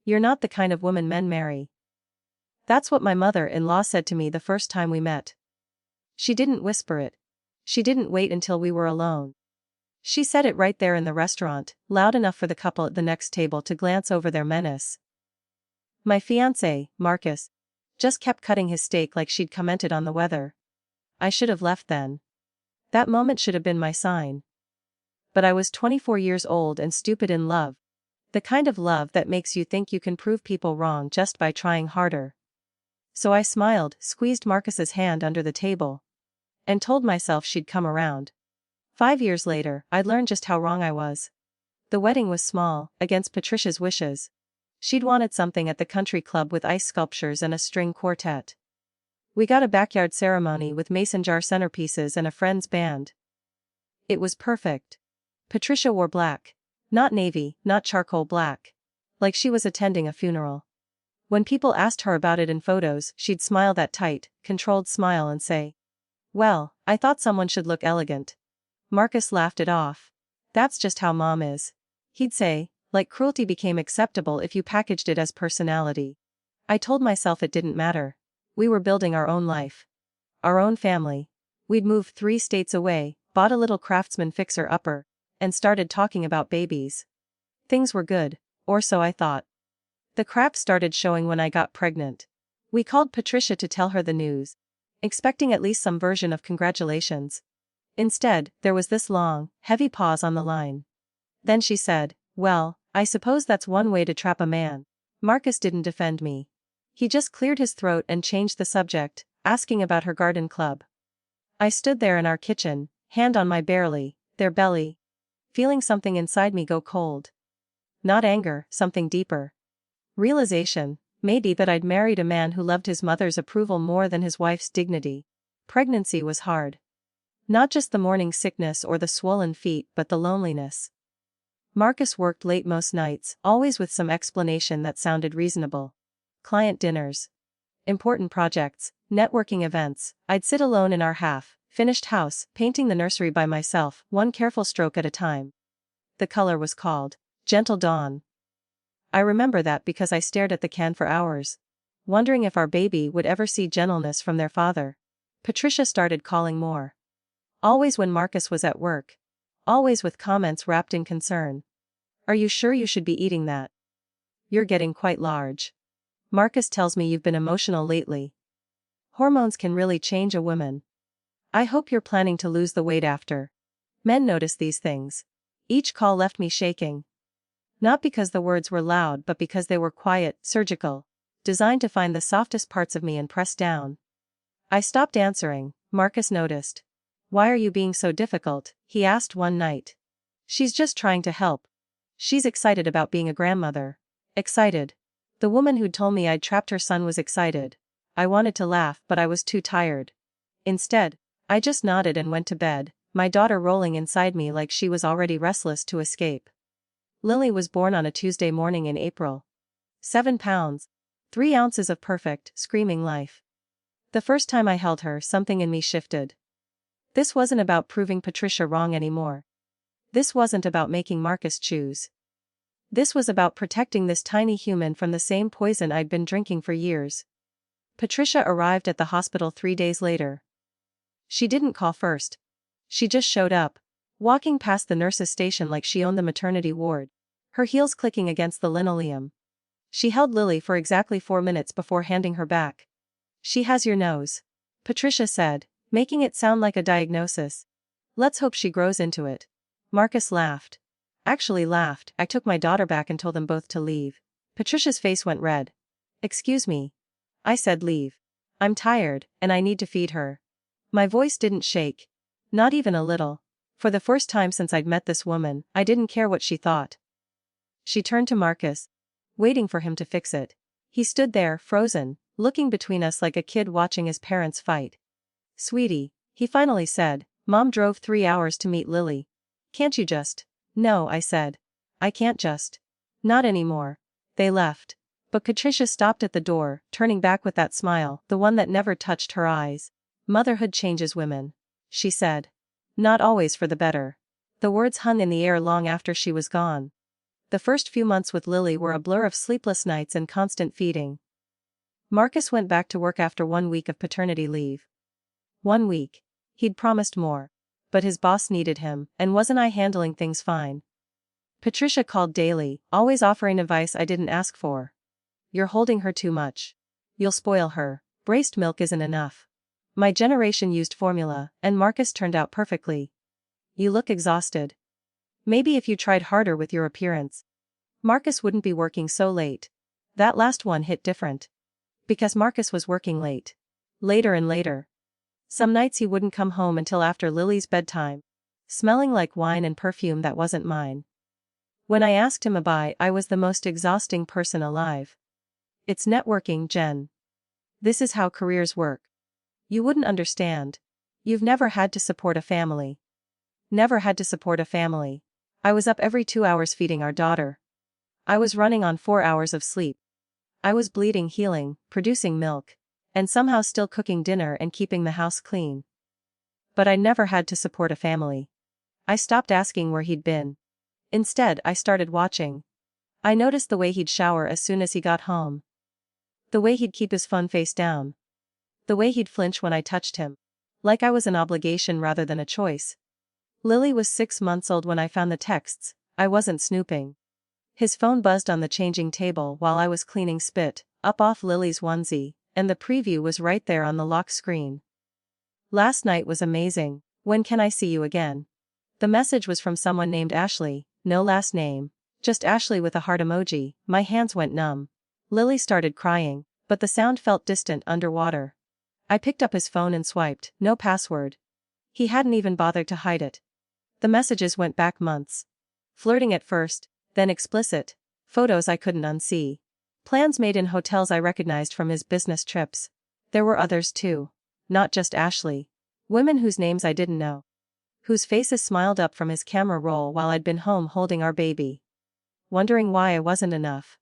You're not the kind of woman men marry. That's what my mother-in-law said to me the first time we met. She didn't whisper it. She didn't wait until we were alone. She said it right there in the restaurant, loud enough for the couple at the next table to glance over their menus. My fiancé, Marcus, just kept cutting his steak like she'd commented on the weather. I should have left then. That moment should have been my sign. But I was 24 years old and stupid in love. The kind of love that makes you think you can prove people wrong just by trying harder. So I smiled, squeezed Marcus's hand under the table, and told myself she'd come around. 5 years later, I'd learned just how wrong I was. The wedding was small, against Patricia's wishes. She'd wanted something at the country club with ice sculptures and a string quartet. We got a backyard ceremony with mason jar centerpieces and a friend's band. It was perfect. Patricia wore black. Not navy, not charcoal black. Like she was attending a funeral. When people asked her about it in photos, she'd smile that tight, controlled smile and say, "Well, I thought someone should look elegant." Marcus laughed it off. "That's just how Mom is." He'd say, like cruelty became acceptable if you packaged it as personality. I told myself it didn't matter. We were building our own life. Our own family. We'd moved 3 states away, bought a little Craftsman fixer-upper, and started talking about babies. Things were good, or so I thought. The cracks started showing when I got pregnant. We called Patricia to tell her the news, expecting at least some version of congratulations. Instead, there was this long, heavy pause on the line. Then she said, "Well, I suppose that's one way to trap a man." Marcus didn't defend me. He just cleared his throat and changed the subject, asking about her garden club. I stood there in our kitchen, hand on my their belly, feeling something inside me go cold. Not anger, something deeper. Realization, maybe, that I'd married a man who loved his mother's approval more than his wife's dignity. Pregnancy was hard. Not just the morning sickness or the swollen feet, but the loneliness. Marcus worked late most nights, always with some explanation that sounded reasonable. Client dinners. Important projects, networking events. I'd sit alone in our half-finished house, painting the nursery by myself, one careful stroke at a time. The color was called Gentle Dawn. I remember that because I stared at the can for hours, wondering if our baby would ever see gentleness from their father. Patricia started calling more. Always when Marcus was at work. Always with comments wrapped in concern. "Are you sure you should be eating that? You're getting quite large. Marcus tells me you've been emotional lately. Hormones can really change a woman. I hope you're planning to lose the weight after." Men notice these things. Each call left me shaking. Not because the words were loud, but because they were quiet, surgical, designed to find the softest parts of me and press down. I stopped answering. Marcus noticed. "Why are you being so difficult?" he asked one night. "She's just trying to help. She's excited about being a grandmother." Excited. The woman who'd told me I'd trapped her son was excited. I wanted to laugh, but I was too tired. Instead, I just nodded and went to bed, my daughter rolling inside me like she was already restless to escape. Lily was born on a Tuesday morning in April. 7 pounds. 3 ounces of perfect, screaming life. The first time I held her, something in me shifted. This wasn't about proving Patricia wrong anymore. This wasn't about making Marcus choose. This was about protecting this tiny human from the same poison I'd been drinking for years. Patricia arrived at the hospital 3 days later. She didn't call first. She just showed up, walking past the nurse's station like she owned the maternity ward, her heels clicking against the linoleum. She held Lily for exactly 4 minutes before handing her back. "She has your nose," Patricia said, making it sound like a diagnosis. "Let's hope she grows into it." Marcus laughed. Actually laughed. I took my daughter back and told them both to leave. Patricia's face went red. "Excuse me." I said, "Leave. I'm tired, and I need to feed her." My voice didn't shake. Not even a little. For the first time since I'd met this woman, I didn't care what she thought. She turned to Marcus, waiting for him to fix it. He stood there, frozen, looking between us like a kid watching his parents fight. "Sweetie," he finally said, "Mom drove 3 hours to meet Lily. Can't you just?" "No," I said. "I can't just. Not anymore." They left. But Patricia stopped at the door, turning back with that smile, the one that never touched her eyes. "Motherhood changes women," she said. "Not always for the better." The words hung in the air long after she was gone. The first few months with Lily were a blur of sleepless nights and constant feeding. Marcus went back to work after 1 week of paternity leave. 1 week. He'd promised more. But his boss needed him, and wasn't I handling things fine? Patricia called daily, always offering advice I didn't ask for. You're holding her too much. You'll spoil her. Braced milk isn't enough. My generation used formula, and Marcus turned out perfectly. You look exhausted. Maybe if you tried harder with your appearance, Marcus wouldn't be working so late. That last one hit different. Because Marcus was working late. Later and later. Some nights he wouldn't come home until after Lily's bedtime, smelling like wine and perfume that wasn't mine. When I asked him about, I was the most exhausting person alive. It's networking, Jen. This is how careers work. You wouldn't understand. You've never had to support a family. Never had to support a family. I was up every 2 hours feeding our daughter. I was running on 4 hours of sleep. I was bleeding, healing, producing milk, and somehow still cooking dinner and keeping the house clean. But I never had to support a family. I stopped asking where he'd been. Instead, I started watching. I noticed the way he'd shower as soon as he got home. The way he'd keep his phone face down. The way he'd flinch when I touched him. Like I was an obligation rather than a choice. Lily was 6 months old when I found the texts. I wasn't snooping. His phone buzzed on the changing table while I was cleaning spit up off Lily's onesie, and the preview was right there on the lock screen. Last night was amazing. When can I see you again? The message was from someone named Ashley, no last name, just Ashley with a heart emoji. My hands went numb. Lily started crying, but the sound felt distant underwater. I picked up his phone and swiped, no password. He hadn't even bothered to hide it. The messages went back months. Flirting at first, then explicit. Photos I couldn't unsee. Plans made in hotels I recognized from his business trips. There were others too. Not just Ashley. Women whose names I didn't know. Whose faces smiled up from his camera roll while I'd been home holding our baby. Wondering why I wasn't enough.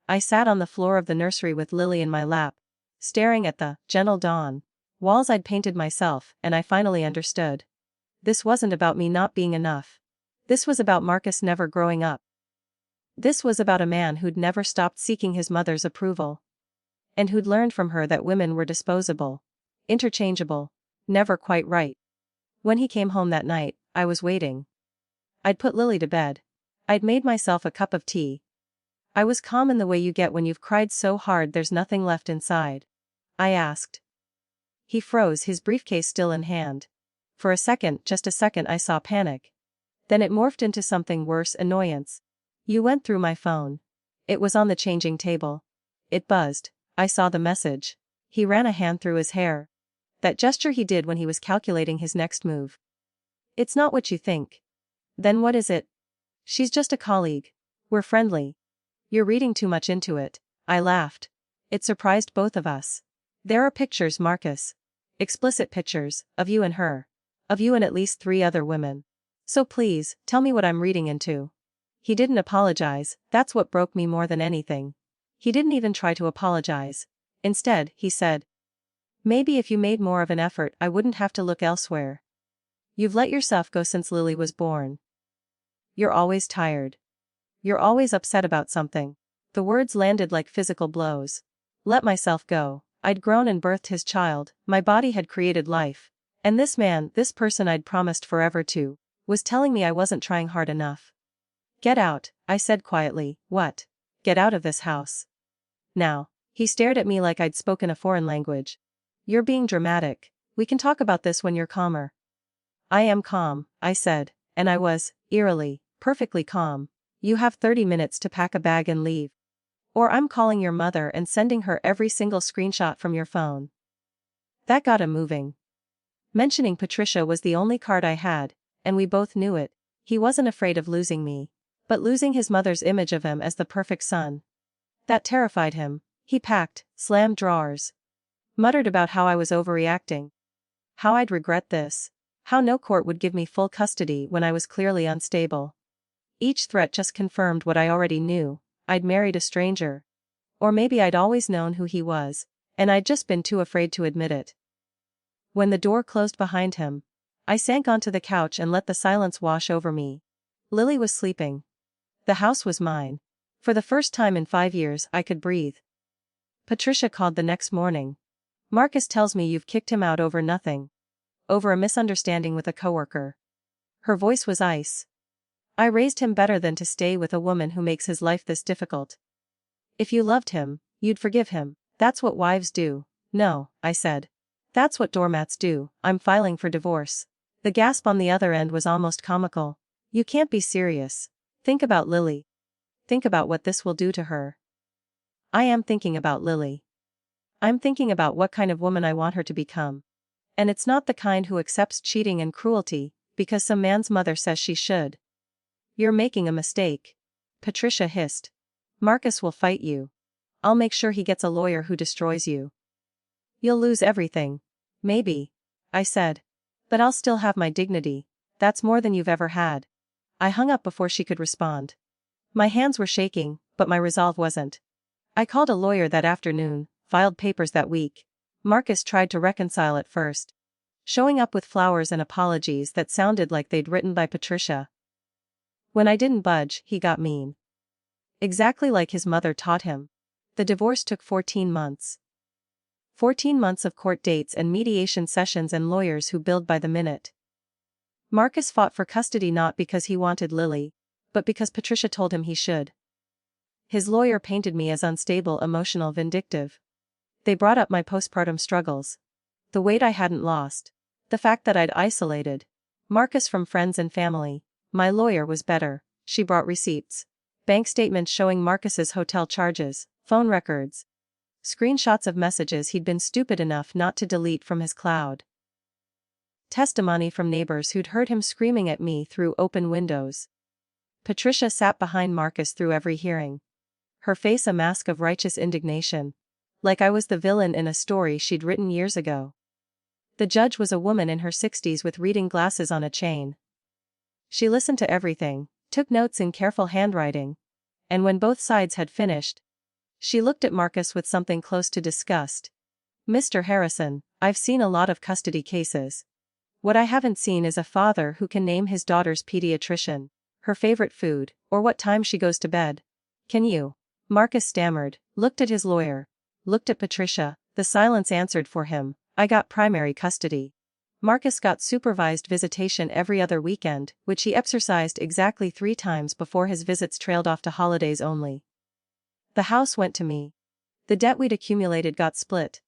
I sat on the floor of the nursery with Lily in my lap, staring at the gentle dawn walls I'd painted myself, and I finally understood. This wasn't about me not being enough. This was about Marcus never growing up. This was about a man who'd never stopped seeking his mother's approval. And who'd learned from her that women were disposable, interchangeable, never quite right. When he came home that night, I was waiting. I'd put Lily to bed. I'd made myself a cup of tea. I was calm in the way you get when you've cried so hard there's nothing left inside. I asked. He froze, his briefcase still in hand. For a second, just a second, I saw panic. Then it morphed into something worse, annoyance. You went through my phone. It was on the changing table. It buzzed. I saw the message. He ran a hand through his hair. That gesture he did when he was calculating his next move. It's not what you think. Then what is it? She's just a colleague. We're friendly. You're reading too much into it. I laughed. It surprised both of us. There are pictures, Marcus. Explicit pictures, of you and her. Of you and at least 3 other women. So please, tell me what I'm reading into. He didn't apologize, that's what broke me more than anything. He didn't even try to apologize. Instead, he said, maybe if you made more of an effort I wouldn't have to look elsewhere. You've let yourself go since Lily was born. You're always tired. You're always upset about something. The words landed like physical blows. Let myself go. I'd grown and birthed his child, my body had created life. And this man, this person I'd promised forever to, was telling me I wasn't trying hard enough. Get out, I said quietly. What? Get out of this house. Now. He stared at me like I'd spoken a foreign language. You're being dramatic. We can talk about this when you're calmer. I am calm, I said, and I was, eerily, perfectly calm. You have 30 minutes to pack a bag and leave. Or I'm calling your mother and sending her every single screenshot from your phone. That got him moving. Mentioning Patricia was the only card I had, and we both knew it. He wasn't afraid of losing me, but losing his mother's image of him as the perfect son. That terrified him. He packed, slammed drawers. Muttered about how I was overreacting. How I'd regret this. How no court would give me full custody when I was clearly unstable. Each threat just confirmed what I already knew. I'd married a stranger. Or maybe I'd always known who he was, and I'd just been too afraid to admit it. When the door closed behind him, I sank onto the couch and let the silence wash over me. Lily was sleeping. The house was mine. For the first time in 5 years, I could breathe. Patricia called the next morning. Marcus tells me you've kicked him out over nothing. Over a misunderstanding with a coworker. Her voice was ice. I raised him better than to stay with a woman who makes his life this difficult. If you loved him, you'd forgive him. That's what wives do. No, I said. That's what doormats do. I'm filing for divorce. The gasp on the other end was almost comical. You can't be serious. Think about Lily. Think about what this will do to her. I am thinking about Lily. I'm thinking about what kind of woman I want her to become. And it's not the kind who accepts cheating and cruelty, because some man's mother says she should. You're making a mistake. Patricia hissed. Marcus will fight you. I'll make sure he gets a lawyer who destroys you. You'll lose everything. Maybe. I said. But I'll still have my dignity. That's more than you've ever had. I hung up before she could respond. My hands were shaking, but my resolve wasn't. I called a lawyer that afternoon, filed papers that week. Marcus tried to reconcile at first. Showing up with flowers and apologies that sounded like they'd written by Patricia. When I didn't budge, he got mean. Exactly like his mother taught him. The divorce took 14 months. 14 months of court dates and mediation sessions and lawyers who billed by the minute. Marcus fought for custody not because he wanted Lily, but because Patricia told him he should. His lawyer painted me as unstable, emotional, vindictive. They brought up my postpartum struggles. The weight I hadn't lost. The fact that I'd isolated Marcus from friends and family. My lawyer was better. She brought receipts. Bank statements showing Marcus's hotel charges, phone records. Screenshots of messages he'd been stupid enough not to delete from his cloud. Testimony from neighbors who'd heard him screaming at me through open windows. Patricia sat behind Marcus through every hearing. Her face a mask of righteous indignation. Like I was the villain in a story she'd written years ago. The judge was a woman in her 60s with reading glasses on a chain. She listened to everything, took notes in careful handwriting. And when both sides had finished, she looked at Marcus with something close to disgust. Mr. Harrison, I've seen a lot of custody cases. What I haven't seen is a father who can name his daughter's pediatrician, her favorite food, or what time she goes to bed. Can you? Marcus stammered, looked at his lawyer, looked at Patricia. The silence answered for him. I got primary custody. Marcus got supervised visitation every other weekend, which he exercised exactly 3 times before his visits trailed off to holidays only. The house went to me. The debt we'd accumulated got split.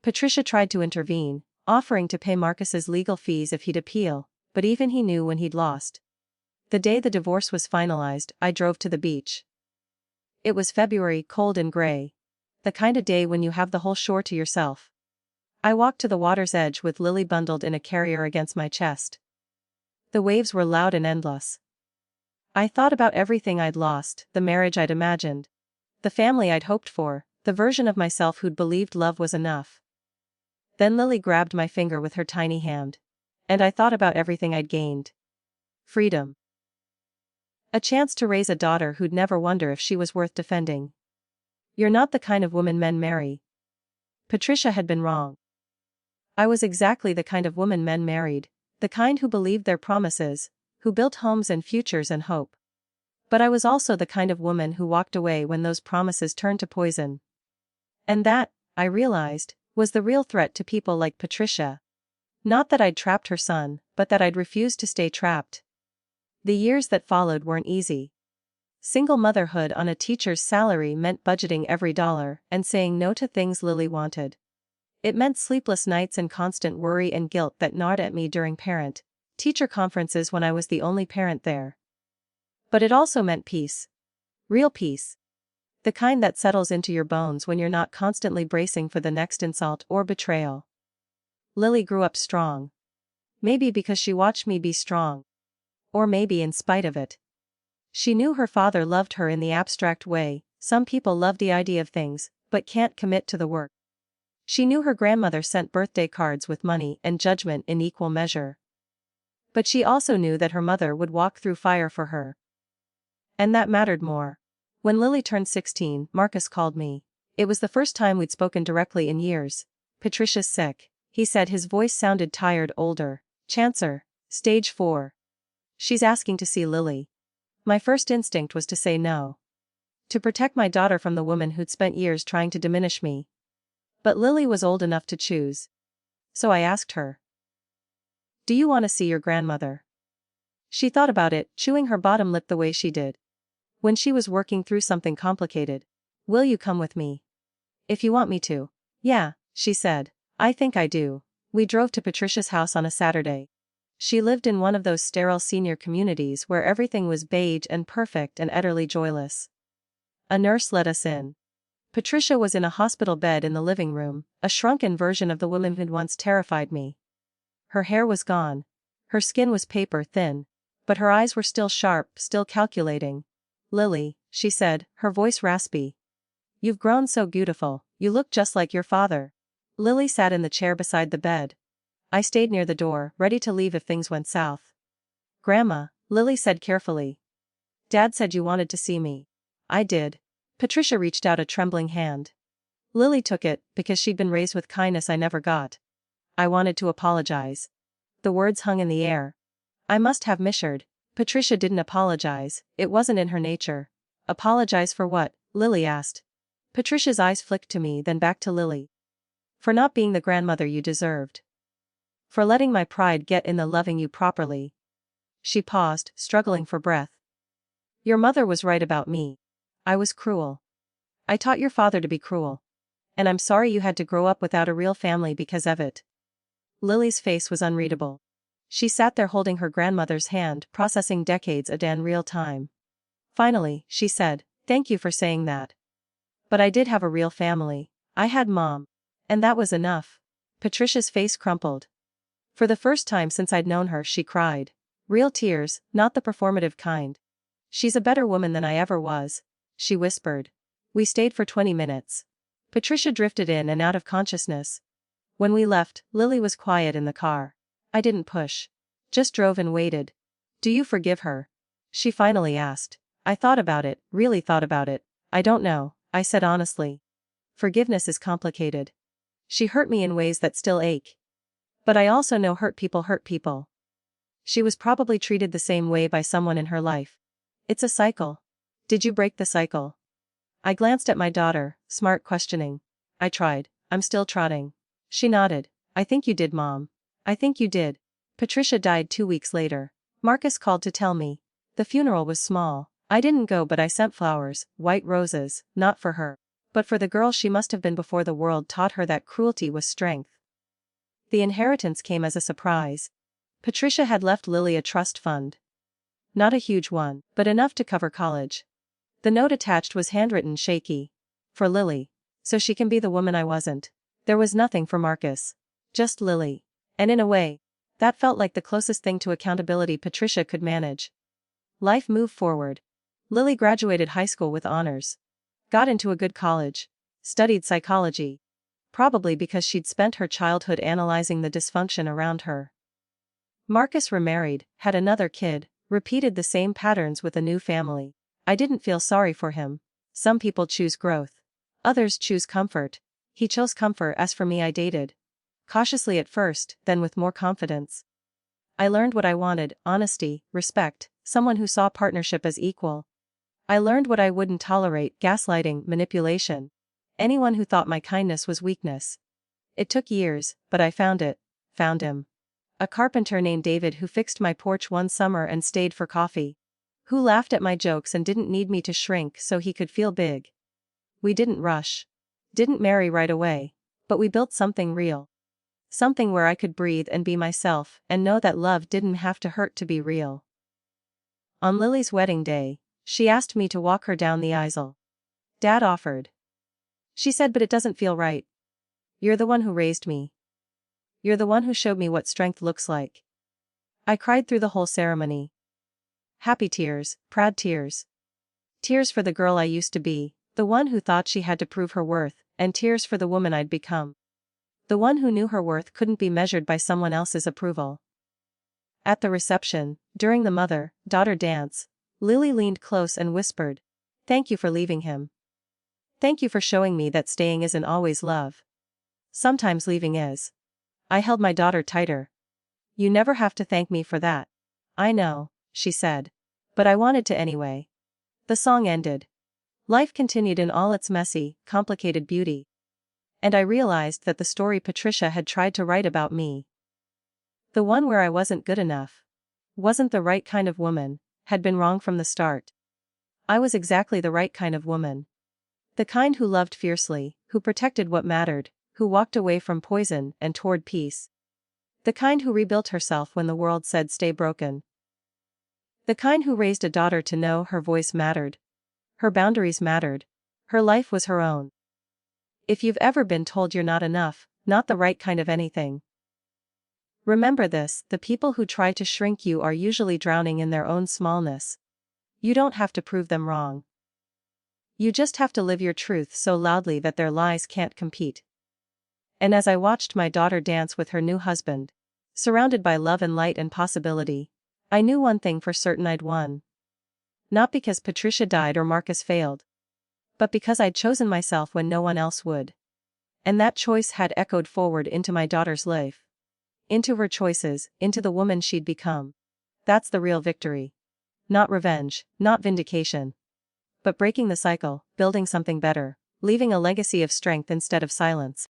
Patricia tried to intervene, offering to pay Marcus's legal fees if he'd appeal, but even he knew when he'd lost. The day the divorce was finalized, I drove to the beach. It was February, cold and gray. The kind of day when you have the whole shore to yourself. I walked to the water's edge with Lily bundled in a carrier against my chest. The waves were loud and endless. I thought about everything I'd lost, the marriage I'd imagined. The family I'd hoped for, the version of myself who'd believed love was enough. Then Lily grabbed my finger with her tiny hand. And I thought about everything I'd gained. Freedom. A chance to raise a daughter who'd never wonder if she was worth defending. You're not the kind of woman men marry. Patricia had been wrong. I was exactly the kind of woman men married, the kind who believed their promises, who built homes and futures and hope. But I was also the kind of woman who walked away when those promises turned to poison. And that, I realized, was the real threat to people like Patricia. Not that I'd trapped her son, but that I'd refused to stay trapped. The years that followed weren't easy. Single motherhood on a teacher's salary meant budgeting every dollar and saying no to things Lily wanted. It meant sleepless nights and constant worry and guilt that gnawed at me during parent-teacher conferences when I was the only parent there. But it also meant peace. Real peace. The kind that settles into your bones when you're not constantly bracing for the next insult or betrayal. Lily grew up strong. Maybe because she watched me be strong. Or maybe in spite of it. She knew her father loved her in the abstract way. Some people love the idea of things, but can't commit to the work. She knew her grandmother sent birthday cards with money and judgment in equal measure. But she also knew that her mother would walk through fire for her. And that mattered more. When Lily turned 16, Marcus called me. It was the first time we'd spoken directly in years. Patricia's sick, he said. His voice sounded tired. Older. Chancer. Stage 4. She's asking to see Lily. My first instinct was to say no. To protect my daughter from the woman who'd spent years trying to diminish me. But Lily was old enough to choose. So I asked her. Do you want to see your grandmother? She thought about it, chewing her bottom lip the way she did when she was working through something complicated. Will you come with me? If you want me to. Yeah, she said. I think I do. We drove to Patricia's house on a Saturday. She lived in one of those sterile senior communities where everything was beige and perfect and utterly joyless. A nurse let us in. Patricia was in a hospital bed in the living room, a shrunken version of the woman who'd once terrified me. Her hair was gone. Her skin was paper thin. But her eyes were still sharp, still calculating. Lily, she said, her voice raspy. You've grown so beautiful, you look just like your father. Lily sat in the chair beside the bed. I stayed near the door, ready to leave if things went south. Grandma, Lily said carefully. Dad said you wanted to see me. I did. Patricia reached out a trembling hand. Lily took it, because she'd been raised with kindness I never got. I wanted to apologize. The words hung in the air. I must have misheard. Patricia didn't apologize, it wasn't in her nature. Apologize for what? Lily asked. Patricia's eyes flicked to me, then back to Lily. For not being the grandmother you deserved. For letting my pride get in the loving you properly. She paused, struggling for breath. Your mother was right about me. I was cruel. I taught your father to be cruel. And I'm sorry you had to grow up without a real family because of it. Lily's face was unreadable. She sat there holding her grandmother's hand, processing decades in real time. Finally, she said, thank you for saying that. But I did have a real family. I had Mom. And that was enough. Patricia's face crumpled. For the first time since I'd known her, she cried. Real tears, not the performative kind. She's a better woman than I ever was, she whispered. We stayed for 20 minutes. Patricia drifted in and out of consciousness. When we left, Lily was quiet in the car. I didn't push. Just drove and waited. Do you forgive her? She finally asked. I thought about it, really thought about it. I don't know, I said honestly. Forgiveness is complicated. She hurt me in ways that still ache. But I also know hurt people hurt people. She was probably treated the same way by someone in her life. It's a cycle. Did you break the cycle? I glanced at my daughter, smart questioning. I tried. I'm still trotting. She nodded. I think you did, Mom. I think you did. Patricia died 2 weeks later. Marcus called to tell me. The funeral was small. I didn't go, but I sent flowers, white roses, not for her, but for the girl she must have been before the world taught her that cruelty was strength. The inheritance came as a surprise. Patricia had left Lily a trust fund. Not a huge one, but enough to cover college. The note attached was handwritten, shaky. For Lily. So she can be the woman I wasn't. There was nothing for Marcus. Just Lily. And in a way, that felt like the closest thing to accountability Patricia could manage. Life moved forward. Lily graduated high school with honors. Got into a good college. Studied psychology. Probably because she'd spent her childhood analyzing the dysfunction around her. Marcus remarried, had another kid, repeated the same patterns with a new family. I didn't feel sorry for him. Some people choose growth. Others choose comfort. He chose comfort. As for me, I dated. Cautiously at first, then with more confidence. I learned what I wanted: honesty, respect, someone who saw partnership as equal. I learned what I wouldn't tolerate: gaslighting, manipulation. Anyone who thought my kindness was weakness. It took years, but I found it. Found him. A carpenter named David who fixed my porch one summer and stayed for coffee. Who laughed at my jokes and didn't need me to shrink so he could feel big. We didn't rush. Didn't marry right away. But we built something real. Something where I could breathe and be myself and know that love didn't have to hurt to be real. On Lily's wedding day, she asked me to walk her down the aisle. Dad offered. She said, but it doesn't feel right. You're the one who raised me. You're the one who showed me what strength looks like. I cried through the whole ceremony. Happy tears, proud tears. Tears for the girl I used to be, the one who thought she had to prove her worth, and tears for the woman I'd become. The one who knew her worth couldn't be measured by someone else's approval. At the reception, during the mother-daughter dance, Lily leaned close and whispered, "Thank you for leaving him. Thank you for showing me that staying isn't always love. Sometimes leaving is." I held my daughter tighter. "You never have to thank me for that." "I know," she said. But I wanted to anyway. The song ended. Life continued in all its messy, complicated beauty. And I realized that the story Patricia had tried to write about me, the one where I wasn't good enough, wasn't the right kind of woman, had been wrong from the start. I was exactly the right kind of woman. The kind who loved fiercely, who protected what mattered, who walked away from poison and toward peace. The kind who rebuilt herself when the world said stay broken. The kind who raised a daughter to know her voice mattered. Her boundaries mattered. Her life was her own. If you've ever been told you're not enough, not the right kind of anything, remember this: the people who try to shrink you are usually drowning in their own smallness. You don't have to prove them wrong. You just have to live your truth so loudly that their lies can't compete. And as I watched my daughter dance with her new husband, surrounded by love and light and possibility, I knew one thing for certain: I'd won. Not because Patricia died or Marcus failed, but because I'd chosen myself when no one else would. And that choice had echoed forward into my daughter's life. Into her choices, into the woman she'd become. That's the real victory. Not revenge, not vindication. But breaking the cycle, building something better, leaving a legacy of strength instead of silence.